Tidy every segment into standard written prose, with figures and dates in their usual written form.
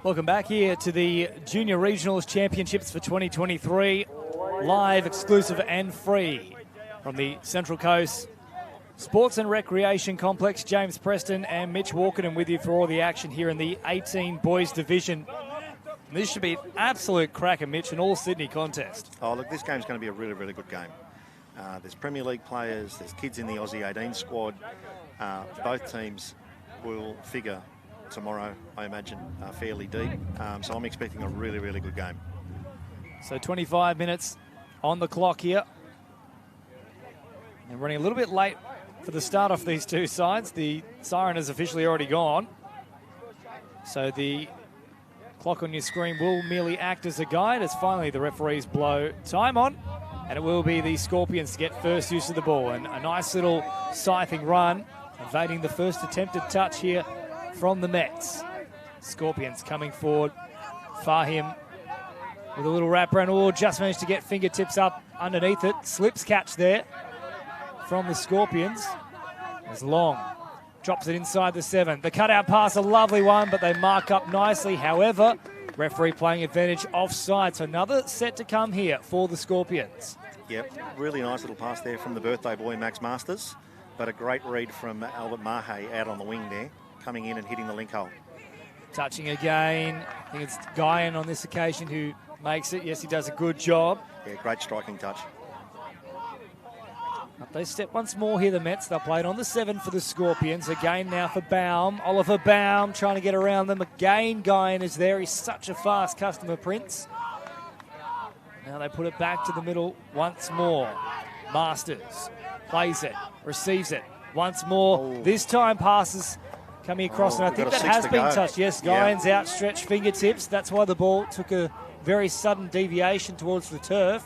Welcome back here to the Junior Regionals Championships for 2023. Live, exclusive and free from the Central Coast Sports and Recreation Complex. James Preston and Mitch Walkerton with you for all the action here in the 18 boys division. This should be an absolute cracker, Mitch, an all-Sydney contest. Oh, look, this game's going to be a really, really good game. There's Premier League players, there's kids in the Aussie 18 squad. Both teams will figure tomorrow, I imagine, fairly deep. So I'm expecting a really, really good game. So 25 minutes on the clock here. And running a little bit late for the start off these two sides. The siren has officially already gone. So the clock on your screen will merely act as a guide as finally the referees blow time on. And it will be the Scorpions to get first use of the ball. And a nice little scything run, evading the first attempted touch here from the Mets. Scorpions coming forward. Fahim with a little wraparound. Oh, just managed to get fingertips up underneath it. Slips catch there from the Scorpions. As Long drops it inside the 7. The cutout pass, a lovely one, but they mark up nicely. However, referee playing advantage offside. So another set to come here for the Scorpions. Yep, really nice little pass there from the birthday boy, Max Masters. But a great read from Albert Mahe out on the wing there, coming in and hitting the link hole. Touching again. I think it's Guyan on this occasion who makes it. Yes, he does a good job. Yeah, great striking touch. Up they step once more here, the Mets. They'll play it on the 7 for the Scorpions. Again now for Baum. Oliver Baum trying to get around them. Again, Guyan is there. He's such a fast customer, Prince. Now they put it back to the middle once more. Masters plays it, receives it once more. Oh. This time passes coming across, and I think that has been touched. Yes, Guyan's outstretched fingertips. That's why the ball took a very sudden deviation towards the turf.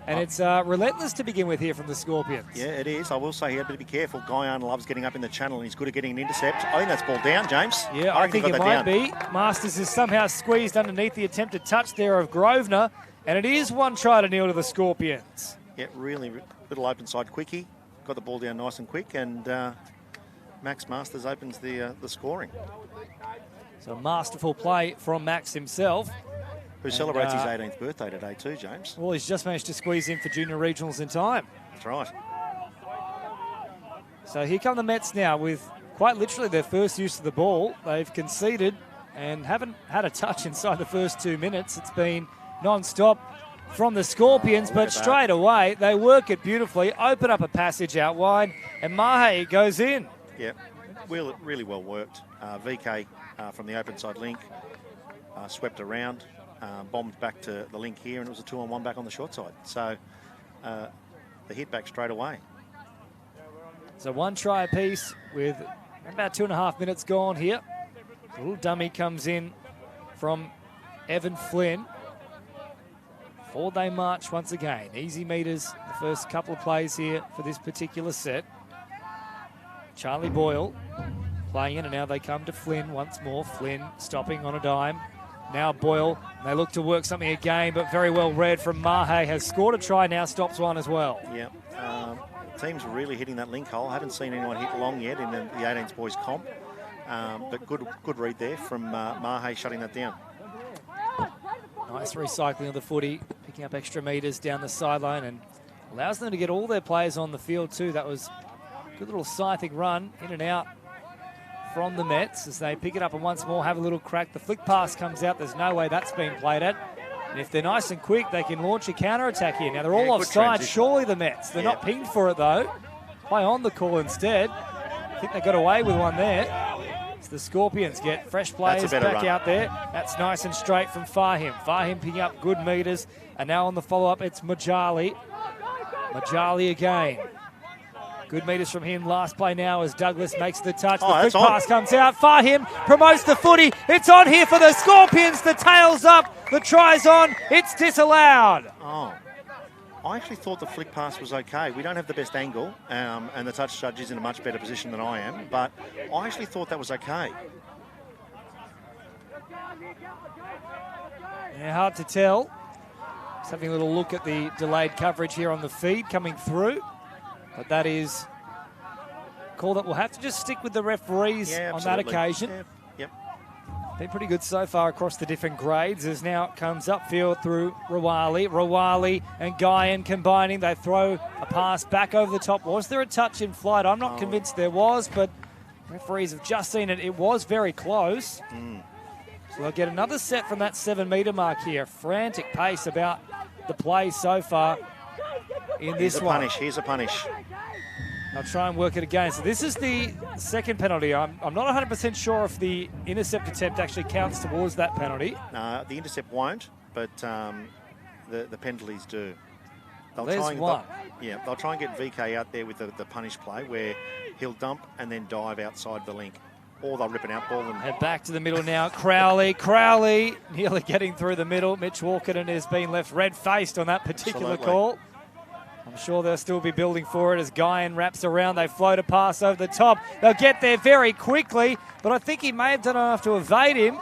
And it's relentless to begin with here from the Scorpions. Yeah, it is. I will say he had to be careful. Guyan loves getting up in the channel, and he's good at getting an intercept. I think that's ball down, James. Yeah, I think it might be. Masters is somehow squeezed underneath the attempted touch there of Grosvenor, and it is 1-0 to the Scorpions. Yeah, really little open side quickie. Got the ball down nice and quick, and Max Masters opens the scoring. So masterful play from Max himself. Who celebrates his 18th birthday today too, James. Well, he's just managed to squeeze in for junior regionals in time. That's right. So here come the Mets now with quite literally their first use of the ball. They've conceded and haven't had a touch inside the first 2 minutes. It's been non-stop from the Scorpions, but straight away they work it beautifully, open up a passage out wide, and Mahe goes in. Yeah, really well worked. VK from the open side link swept around. Bombed back to the link here, and it was a 2-on-1 back on the short side. So the hit back straight away. So 1 try apiece with about 2.5 minutes gone here. A little dummy comes in from Evan Flynn. Forward they march once again. Easy meters the first couple of plays here for this particular set. Charlie Boyle playing in, and now they come to Flynn once more. Flynn stopping on a dime. Now Boyle, they look to work something again, but very well read from Mahe. Has scored a try, now stops one as well. Yeah, team's really hitting that link hole. Haven't seen anyone hit long yet in the 18s boys comp, but good read there from Mahe shutting that down. Nice recycling of the footy, picking up extra meters down the sideline, and allows them to get all their players on the field too. That was a good little scything run in and out from the Mets as they pick it up and once more have a little crack. The flick pass comes out. There's no way that's been played at. And if they're nice and quick, they can launch a counter-attack here. Now, they're all offside, surely the Mets. They're not pinged for it, though. Play on the call instead. I think they got away with one there. As the Scorpions get fresh players back out there. That's nice and straight from Fahim. Fahim picking up good meters. And now on the follow-up, it's Majali. Majali again. Good meters from him. Last play now as Douglas makes the touch. The quick pass comes out. Fahim promotes the footy. It's on here for the Scorpions. The tail's up. The try's on. It's disallowed. Oh, I actually thought the flick pass was okay. We don't have the best angle, and the touch judge is in a much better position than I am, but I actually thought that was okay. Yeah, hard to tell. Just having a little look at the delayed coverage here on the feed coming through. But that is a call that we'll have to just stick with the referees on that occasion. Yep. Been pretty good so far across the different grades as now it comes upfield through Rawali. Rawali and Guyan combining. They throw a pass back over the top. Was there a touch in flight? I'm not convinced there was, but referees have just seen it. It was very close. So they'll get another set from that 7-metre mark here. Frantic pace about the play so far in this one. Here's a punish. I'll try and work it again. So this is the second penalty. I'm not 100% sure if the intercept attempt actually counts towards that penalty. No, the intercept won't, but the penalties do. There's one. They'll try and get VK out there with the punish play where he'll dump and then dive outside the link. Or they'll rip an out ball and head back to the middle now. Crowley nearly getting through the middle. Mitch Walkerton has been left red-faced on that particular call. I'm sure they'll still be building for it as Guyan wraps around. They float a pass over the top. They'll get there very quickly, but I think he may have done enough to evade him.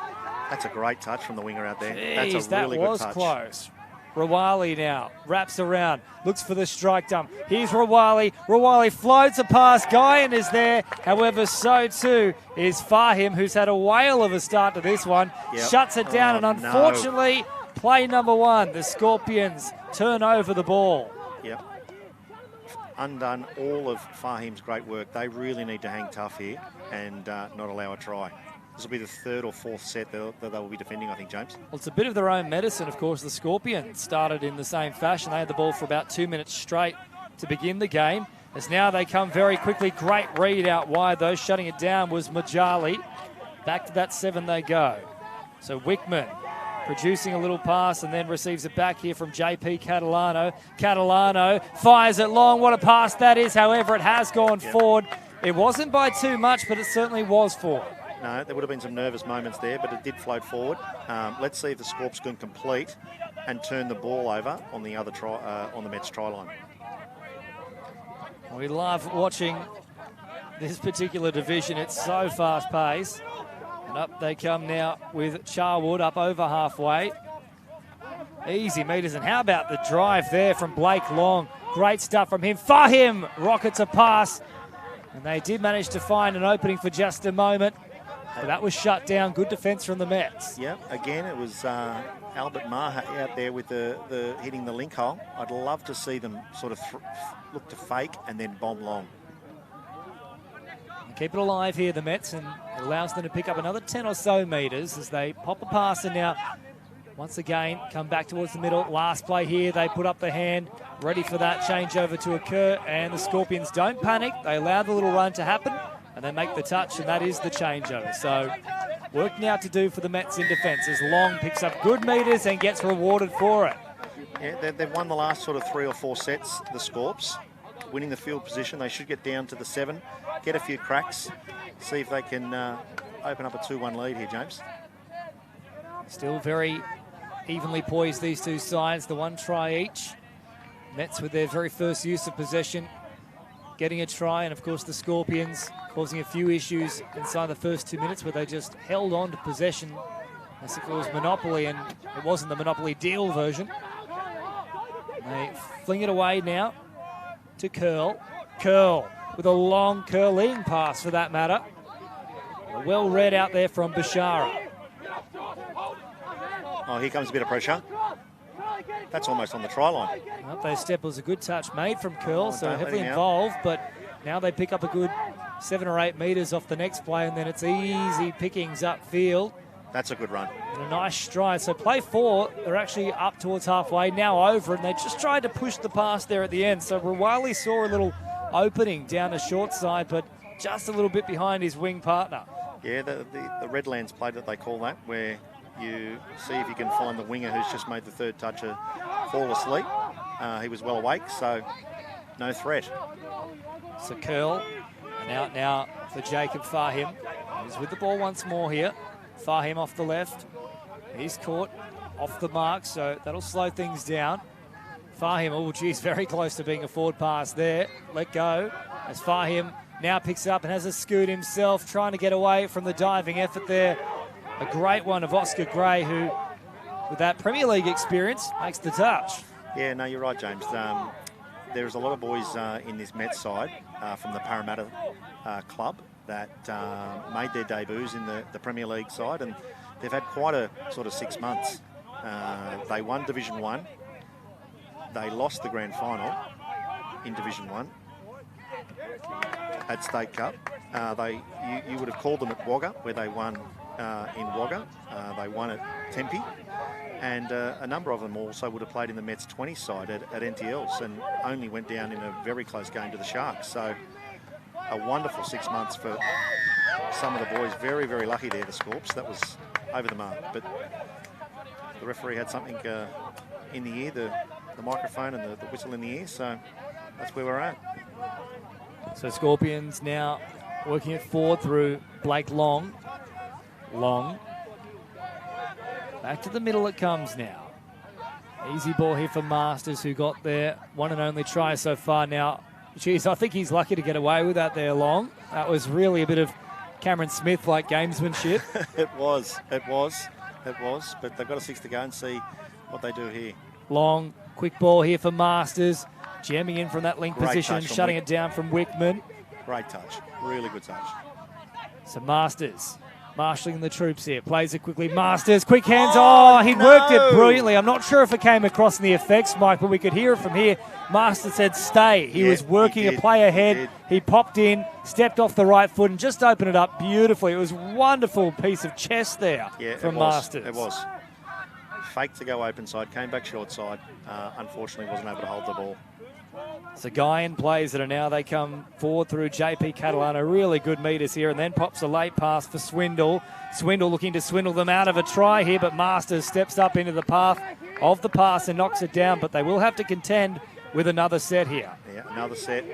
That's a great touch from the winger out there. Jeez, That's a really good touch. That was close. Rawali now wraps around, looks for the strike dump. Here's Rawali. Rawali floats a pass. Guyan is there. However, so too is Fahim, who's had a whale of a start to this one. Yep. Shuts it down, and unfortunately, play number one, the Scorpions turn over the ball. Yep. Undone all of Fahim's great work. They really need to hang tough here and not allow a try. This will be the third or fourth set that they will be defending, I think, James. Well, it's a bit of their own medicine, of course. The Scorpions started in the same fashion. They had the ball for about 2 minutes straight to begin the game. As now they come very quickly. Great read out wide, though. Shutting it down was Majali. Back to that 7 they go. So Wickman producing a little pass and then receives it back here from JP Catalano. Catalano fires it long. What a pass that is. However, it has gone forward. It wasn't by too much, but it certainly was forward. No, there would have been some nervous moments there, but it did float forward. Let's see if the Scorps can complete and turn the ball over on the other on the Mets try line. We love watching this particular division. It's so fast-paced. And up they come now with Charwood up over halfway. Easy meters. And how about the drive there from Blake Long? Great stuff from him. Fahim rockets a pass. And they did manage to find an opening for just a moment. But that was shut down. Good defence from the Mets. Yeah, again, it was Albert Maher out there with the hitting the link hole. I'd love to see them sort of look to fake and then bomb long. Keep it alive here, the Mets, and it allows them to pick up another 10 or so metres as they pop a pass and now, once again, come back towards the middle. Last play here, they put up the hand, ready for that changeover to occur, and the Scorpions don't panic. They allow the little run to happen, and they make the touch, and that is the changeover. So, work now to do for the Mets in defence as Long picks up good metres and gets rewarded for it. Yeah, they've won the last sort of 3 or 4 sets, the Scorps, winning the field position. They should get down to the 7, get a few cracks, see if they can open up a 2-1 lead here, James. Still very evenly poised, these two sides, the 1 try each. Mets with their very first use of possession, getting a try, and of course the Scorpions causing a few issues inside the first 2 minutes where they just held on to possession as if it was Monopoly, and it wasn't the Monopoly deal version. They fling it away now to Curl. Curl with a long curling pass for that matter. Well read out there from Bashara. Oh, here comes a bit of pressure. That's almost on the try line. Up their step was a good touch made from Curl, so heavily him involved, but now they pick up a good 7 or 8 metres off the next play, and then it's easy pickings upfield. That's a good run. And a nice stride. So play 4, they're actually up towards halfway, now over, and they just tried to push the pass there at the end. So Rawali saw a little opening down the short side, but just a little bit behind his wing partner. Yeah, the Redlands play that they call that, where you see if you can find the winger who's just made the third toucher fall asleep. He was well awake, so no threat. So Curl, and out now for Jacob Fahim. He's with the ball once more here. Fahim off the left. He's caught off the mark, so that'll slow things down. Fahim, oh geez, very close to being a forward pass there. Let go as Fahim now picks up and has a scoot himself, trying to get away from the diving effort there. A great one of Oscar Gray, who, with that Premier League experience, makes the touch. Yeah, no, you're right, James. There's a lot of boys in this Mets side from the Parramatta club that made their debuts in the Premier League side, and they've had quite a sort of 6 months. They won Division 1. They lost the grand final in Division 1 at State Cup. You would have called them at Wagga, where they won in Wagga. They won at Tempe. And a number of them also would have played in the Mets 20 side at NTLs and only went down in a very close game to the Sharks. So a wonderful 6 months for some of the boys. Very, very lucky there, the Scorps. That was over the mark. But the referee had something in the ear, the microphone and the whistle in the ear. So that's where we're at. So Scorpions now working it forward through Blake Long. Long. Back to the middle it comes now. Easy ball here for Masters, who got their one and only try so far now. Geez, I think he's lucky to get away with that there, Long. That was really a bit of Cameron Smith-like gamesmanship. It was. But they've got a 6 to go and see what they do here. Long, quick ball here for Masters. Jamming in from that link Great position, shutting it down from Wickman. Great touch. Really good touch. So Masters marshalling the troops here. Plays it quickly. Masters, quick hands. Oh, he worked it brilliantly. I'm not sure if it came across in the effects, Mike, but we could hear it from here. Masters said stay. He was working a play ahead. He popped in, stepped off the right foot and just opened it up beautifully. It was a wonderful piece of chess there from Masters. It was. Faked to go open side, came back short side. Unfortunately, wasn't able to hold the ball. So Guyan plays it, and now they come forward through JP Catalano. Really good meters here, and then pops a late pass for Swindle. Swindle looking to swindle them out of a try here, but Masters steps up into the path of the pass and knocks it down, but they will have to contend with another set here. Yeah, another set.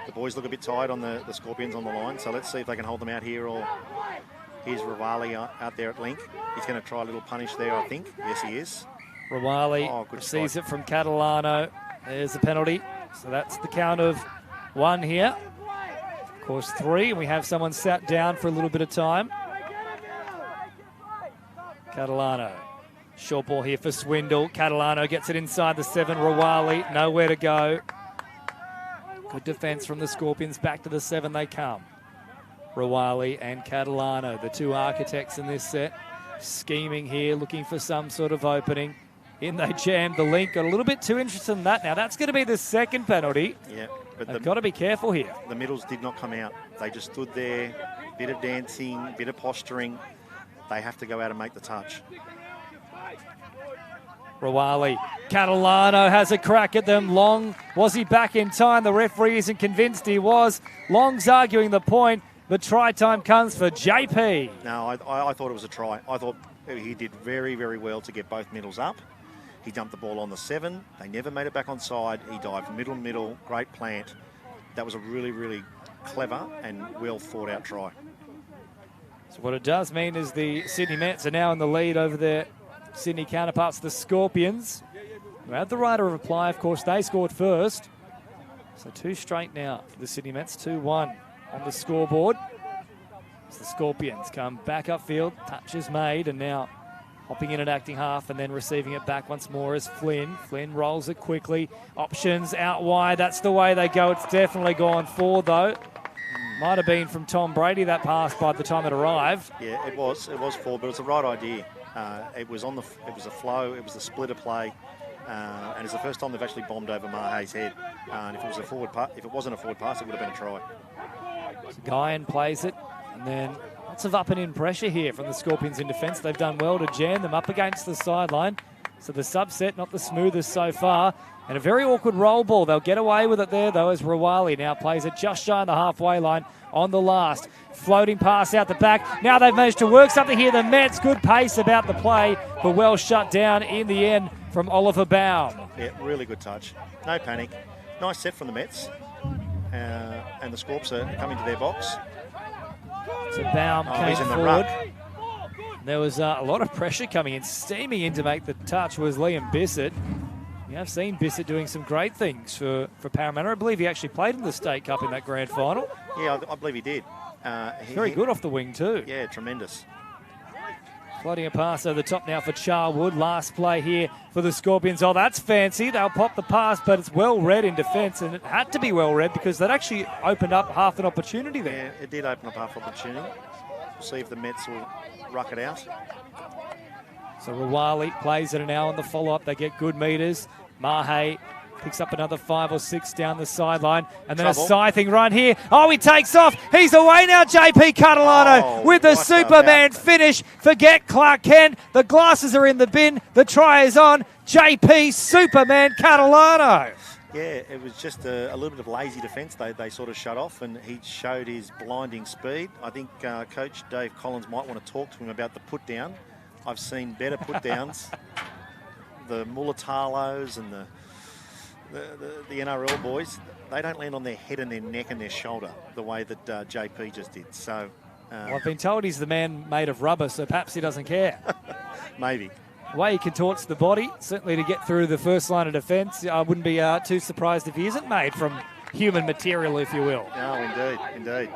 The boys look a bit tired on the Scorpions on the line, so let's see if they can hold them out here. Or here's Ravali out there at link. He's going to try a little punish there, I think. Yes, he is. Ravali receives it from Catalano. There's the penalty. So that's the count of 1 here. Of course, 3. And we have someone sat down for a little bit of time. Catalano. Short ball here for Swindle. Catalano gets it inside the 7. Rawali, nowhere to go. Good defence from the Scorpions. Back to the 7 they come. Rawali and Catalano, the 2 architects in this set. Scheming here, looking for some sort of opening. In they jammed the link. Got a little bit too interested in that now. That's going to be the second penalty. Yeah, but they've got to be careful here. The middles did not come out. They just stood there, bit of dancing, bit of posturing. They have to go out and make the touch. Rawali. Catalano has a crack at them. Long, was he back in time? The referee isn't convinced he was. Long's arguing the point, but try time comes for JP. No, I thought it was a try. I thought he did very, very well to get both middles up. He dumped the ball on the 7. They never made it back on side. He dived middle, great plant. That was a really, really clever and well thought out try. So what it does mean is the Sydney Mets are now in the lead over their Sydney counterparts, the Scorpions, who had the right of reply. Of course, they scored first. So 2 straight now for the Sydney Mets, 2-1 on the scoreboard. As the Scorpions come back upfield, touch is made, and now hopping in at acting half and then receiving it back once more is Flynn. Flynn rolls it quickly. Options out wide. That's the way they go. It's definitely gone 4, though. Might have been from Tom Brady, that pass, by the time it arrived. Yeah, it was 4, but it's the right idea. It was a flow. It was a splitter play, and it's the first time they've actually bombed over Mahay's head. And if it wasn't a forward pass, it would have been a try. So Guyan plays it, and then lots of up and in pressure here from the Scorpions in defence. They've done well to jam them up against the sideline. So the subset, not the smoothest so far. And a very awkward roll ball. They'll get away with it there, though, as Rawali now plays it just shy on the halfway line on the last. Floating pass out the back. Now they've managed to work something here. The Mets, good pace about the play, but well shut down in the end from Oliver Baum. Yeah, really good touch. No panic. Nice set from the Mets. And the Scorps are coming to their box. So Baum came he's in the forward. ruck. There was a lot of pressure coming in. Steaming in to make the touch was Liam Bissett. We have seen Bissett doing some great things for Parramatta. I believe he actually played in the State Cup in that grand final. Yeah, I believe he did. Very good off the wing too. Yeah, tremendous. Floating a pass over the top now for Charwood. Last play here for the Scorpions. Oh, that's fancy. They'll pop the pass, but it's well read in defence, and it had to be well read because that actually opened up half an opportunity there. Yeah, it did open up half opportunity. We'll see if the Mets will ruck it out. So Rawali plays it now on the follow-up. They get good meters. Mahe picks up another 5 or 6 down the sideline. And then a scything run here. Oh, he takes off. He's away now, JP Catalano, with the Superman finish. Forget Clark Kent. The glasses are in the bin. The try is on. JP Superman Catalano. Yeah, it was just a little bit of lazy defence. They sort of shut off, and he showed his blinding speed. I think Coach Dave Collins might want to talk to him about the put-down. I've seen better put-downs. The Mulatalos and the NRL boys, they don't land on their head and their neck and their shoulder the way that JP just did. So, well, I've been told he's the man made of rubber, so perhaps he doesn't care. Maybe. The way he contorts the body, certainly to get through the first line of defence, I wouldn't be too surprised if he isn't made from human material, if you will. No, indeed.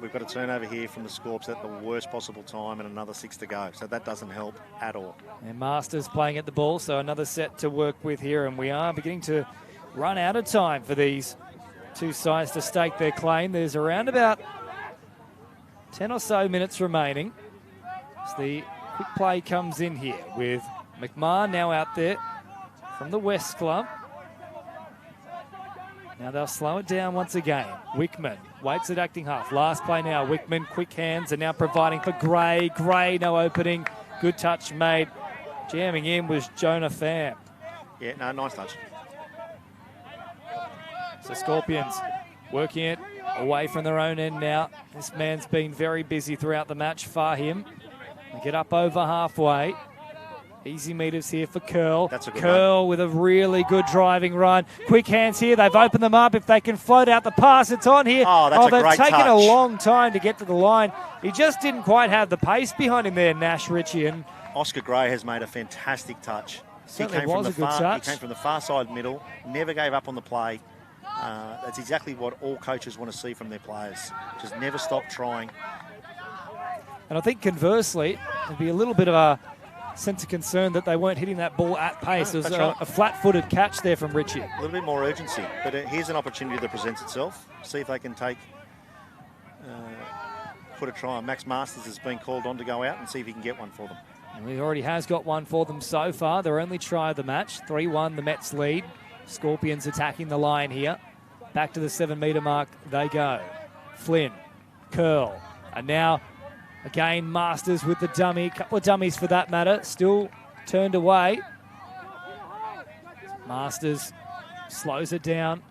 We've got a turnover here from the Scorps at the worst possible time and another 6 to go. So that doesn't help at all. And Masters playing at the ball, so another set to work with here. And we are beginning to run out of time for these two sides to stake their claim. There's around about 10 or so minutes remaining. As the quick play comes in here with McMahon now out there from the West Club. Now they'll slow it down once again. Wickman waits at acting half. Last play now. Wickman, quick hands, are now providing for Gray. Gray, no opening. Good touch made. Jamming in was Jonah Pham. Yeah, no, nice touch. So Scorpions working it away from their own end now. This man's been very busy throughout the match. Fahim. They get up over halfway. Easy meters here for Curl. That's a good Curl run. with a really good driving run. Quick hands here. They've opened them up. If they can float out the pass, it's on here. Oh, that's a great touch. They've taken a long time to get to the line. He just didn't quite have the pace behind him there, Nash Ritchie. And Oscar Gray has made a fantastic touch. He came from the far side middle, never gave up on the play. That's exactly what all coaches want to see from their players. Just never stop trying. And I think conversely, there'd be a little bit of a sense of concern that they weren't hitting that ball at pace. No, It was right. a flat-footed catch there from Ritchie. A little bit more urgency, but here's an opportunity that presents itself. See if they can put a try on. Max Masters has been called on to go out and see if he can get one for them. And he already has got one for them so far. Their only try of the match. 3-1, the Mets lead. Scorpions attacking the line here. Back to the 7-metre mark they go. Flynn, Curl, and now again Masters with the dummy. Couple of dummies for that matter. Still turned away. Masters slows it down.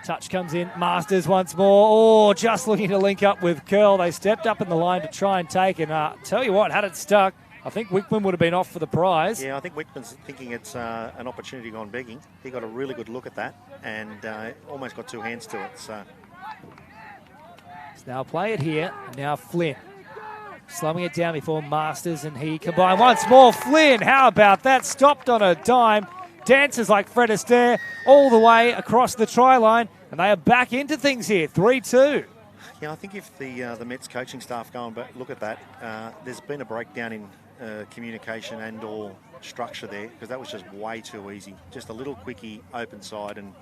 Touch comes in. Masters once more. Oh, just looking to link up with Curl. They stepped up in the line to try and take it. Tell you what, had it stuck, I think Wickman would have been off for the prize. Yeah, I think Wickman's thinking it's an opportunity gone begging. He got a really good look at that and almost got two hands to it. So now play it here. Now Flynn slowing it down before Masters and he combine once more. Flynn, how about that? Stopped on a dime. Dances like Fred Astaire all the way across the try line, and they are back into things here. 3-2. Yeah, I think if the Mets coaching staff go and look at that, there's been a breakdown in communication and or structure there, because that was just way too easy. Just a little quickie open side and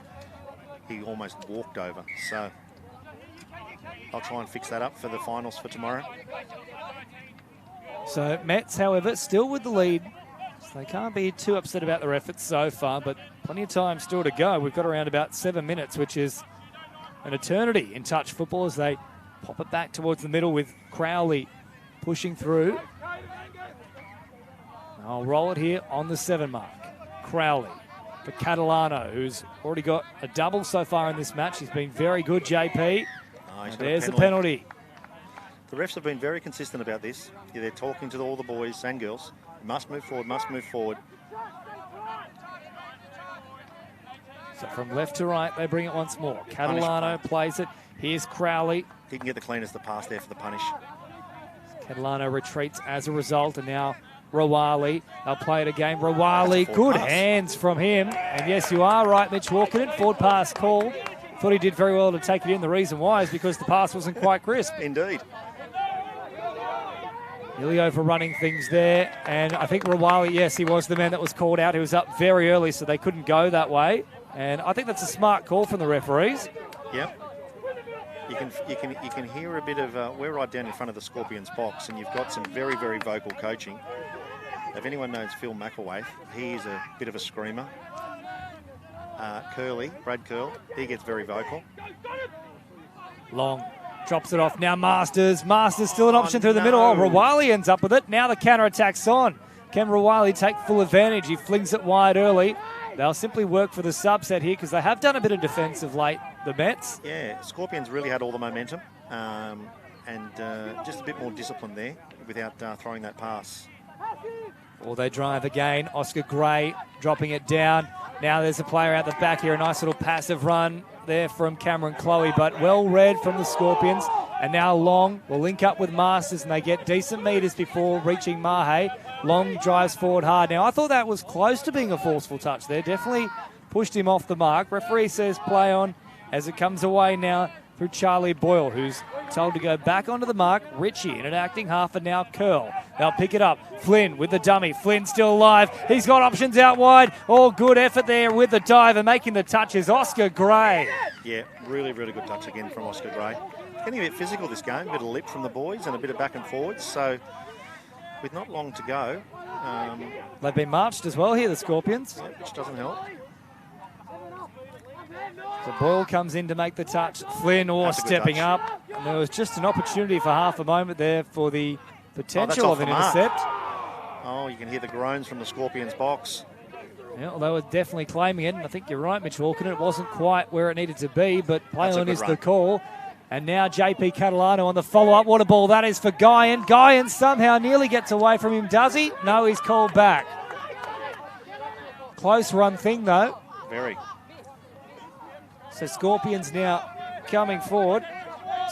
he almost walked over. So I'll try and fix that up for the finals for tomorrow. So Mets, however, still with the lead. So they can't be too upset about their efforts so far, but plenty of time still to go. We've got around about 7 minutes, which is an eternity in touch football as they pop it back towards the middle with Crowley pushing through. I'll roll it here on the 7 mark. Crowley for Catalano, who's already got a double so far in this match. He's been very good, JP. And there's the penalty. The refs have been very consistent about this. Yeah, they're talking to all the boys and girls. Must move forward, must move forward. So from left to right, they bring it once more. Catalano plays it. Here's Crowley. He can get the cleanest the pass there for the punish. Catalano retreats as a result, and now Rawali. They'll play it again. Rawali, good hands from him. And yes, you are right, Mitch Walkerton. Forward pass called. Thought he did very well to take it in. The reason why is because the pass wasn't quite crisp. Indeed. Nearly overrunning things there. And I think Rawali, yes, he was the man that was called out. He was up very early, so they couldn't go that way. And I think that's a smart call from the referees. Yep. You can hear a bit of, we're right down in front of the Scorpions box, and you've got some very, very vocal coaching. If anyone knows Phil McElwaith, he is a bit of a screamer. Brad Curl, he gets very vocal. Long drops it off. Now Masters. Masters still an option through the middle. Oh, Rawali ends up with it. Now the counter-attack's on. Can Rawali take full advantage? He flings it wide early. They'll simply work for the subset here because they have done a bit of defence of late, the Mets. Yeah, Scorpions really had all the momentum and just a bit more discipline there without throwing that pass. Or they drive again. Oscar Gray dropping it down. Now there's a player out the back here. A nice little passive run there from Cameron Chloe, but well read from the Scorpions. And now Long will link up with Masters, and they get decent meters before reaching Mahe. Long drives forward hard. Now, I thought that was close to being a forceful touch there. Definitely pushed him off the mark. Referee says play on as it comes away now through Charlie Boyle, who's told to go back onto the mark. Richie in an acting half, and now Curl. They'll pick it up. Flynn with the dummy. Flynn still alive. He's got options out wide. All good effort there with the dive, and making the touch is Oscar Gray. Yeah, really, really good touch again from Oscar Gray. It's getting a bit physical this game, a bit of lip from the boys and a bit of back and forwards. So with not long to go. They've been marched as well here, the Scorpions. Yeah, which doesn't help. So Boyle comes in to make the touch. Flynn stepping up. And there was just an opportunity for half a moment there for the potential of an intercept. Oh, you can hear the groans from the Scorpions box. Yeah, well, they were definitely claiming it, and I think you're right, Mitch Walker. It wasn't quite where it needed to be, but play on is the call. And now JP Catalano on the follow-up. What a ball that is for Guyan. Guyan somehow nearly gets away from him, does he? No, he's called back. Close run thing, though. Very. So Scorpions now coming forward.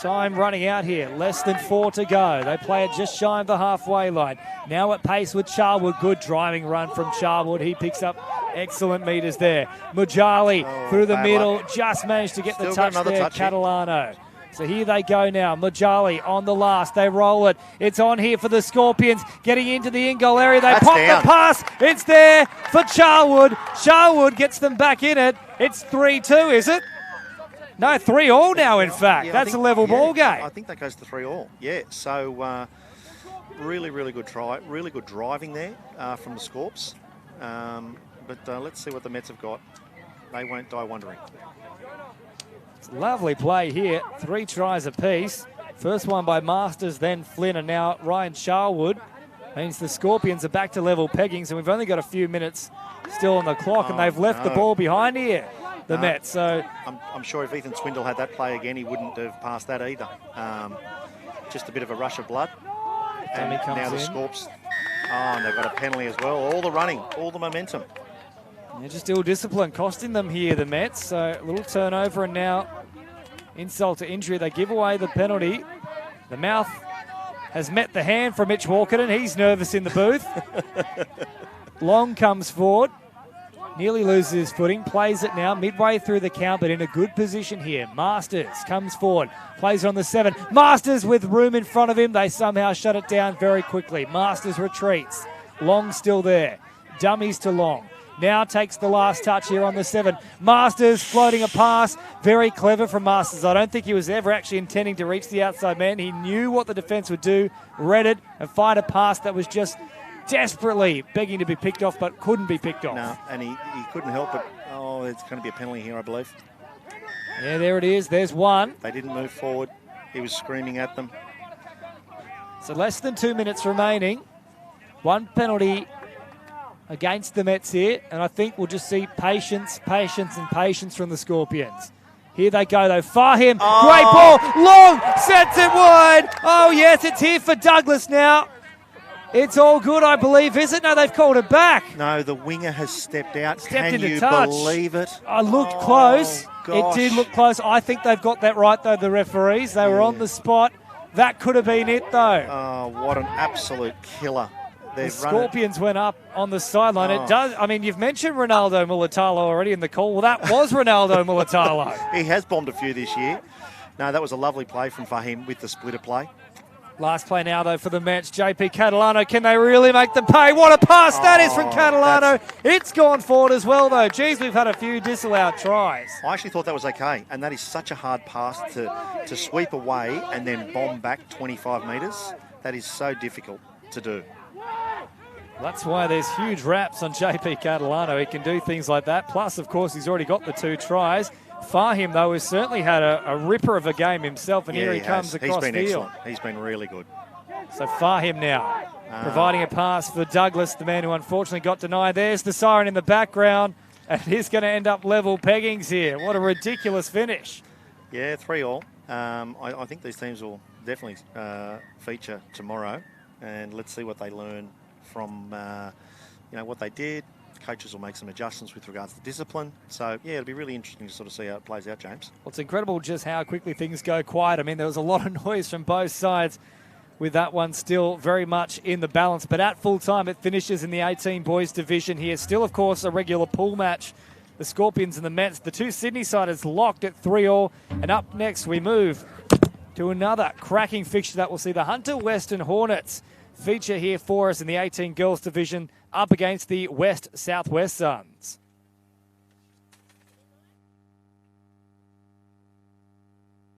Time running out here. Less than 4 to go. They play it just shy of the halfway line. Now at pace with Charwood. Good driving run from Charwood. He picks up excellent meters there. Mujali through the middle. Just managed to get the touch there. Catalano. So here they go now. Mujali on the last. They roll it. It's on here for the Scorpions. Getting into the in-goal area. They pop the pass. It's there for Charwood. Charwood gets them back in it. It's 3-2, is it? No, 3-3 now, in fact. That's a level ball game. I think that goes to 3-3. Yeah, so really, really good try. Really good driving there from the Scorps. But let's see what the Mets have got. They won't die wondering. Lovely play here. 3 tries apiece. First one by Masters, then Flynn, and now Ryan Charwood. Means the Scorpions are back to level pegging, so we've only got a few minutes still on the clock, and they've left the ball behind here, the Mets. So I'm sure if Ethan Swindle had that play again, he wouldn't have passed that either. Just a bit of a rush of blood. And now the Scorps, and they've got a penalty as well. All the running, all the momentum. They're just ill discipline costing them here, the Mets. So a little turnover, and now insult to injury. They give away the penalty. The mouth has met the hand from Mitch Walkerton. He's nervous in the booth. Long comes forward. Nearly loses his footing. Plays it now midway through the count, but in a good position here. Masters comes forward. Plays it on the 7. Masters with room in front of him. They somehow shut it down very quickly. Masters retreats. Long still there. Dummies to Long. Now takes the last touch here on the 7. Masters floating a pass. Very clever from Masters. I don't think he was ever actually intending to reach the outside man. He knew what the defence would do, read it, and fired a pass that was just desperately begging to be picked off, but couldn't be picked off. No, and he couldn't help it. Oh, it's going to be a penalty here, I believe. Yeah, there it is. There's one. They didn't move forward. He was screaming at them. So less than 2 minutes remaining. One penalty against the Mets here, and I think we'll just see patience, patience, and patience from the Scorpions. Here they go, though. Fahim, great ball. Long sets it wide. Oh, yes, it's here for Douglas now. It's all good, I believe, is it? No, they've called it back. No, the winger has stepped out. Stepped into you touch. Believe it? I looked close. Gosh. It did look close. I think they've got that right, though, the referees. They were on the spot. That could have been it, though. Oh, what an absolute killer. The Scorpions went up on the sideline. It does. I mean, you've mentioned Ronaldo Mulatalo already in the call. Well, that was Ronaldo Mulatalo. He has bombed a few this year. No, that was a lovely play from Fahim with the splitter play. Last play now, though, for the Mets. JP Catalano, can they really make them pay? What a pass that is from Catalano. It's gone forward as well, though. Geez, we've had a few disallowed tries. I actually thought that was okay, and that is such a hard pass to sweep away and then bomb back 25 metres. That is so difficult to do. That's why there's huge raps on JP Catalano. He can do things like that. Plus, of course, he's already got the 2 tries. Fahim, though, has certainly had a ripper of a game himself, and here he comes across field. He's been excellent. He's been really good. So Fahim now, providing a pass for Douglas, the man who unfortunately got denied. There's the siren in the background, and he's going to end up level peggings here. What a ridiculous finish. Yeah, 3-all. I think these teams will definitely feature tomorrow, and let's see what they learn from what they did. Coaches will make some adjustments with regards to discipline. So, yeah, it'll be really interesting to sort of see how it plays out, James. Well, it's incredible just how quickly things go quiet. I mean, there was a lot of noise from both sides with that one still very much in the balance. But at full time, it finishes in the 18 boys division here. Still, of course, a regular pool match. The Scorpions and the Mets. The 2 Sydney-siders locked at 3-all. And up next, we move to another cracking fixture that will see the Hunter Western Hornets feature here for us in the 18 girls division up against the West Southwest Suns.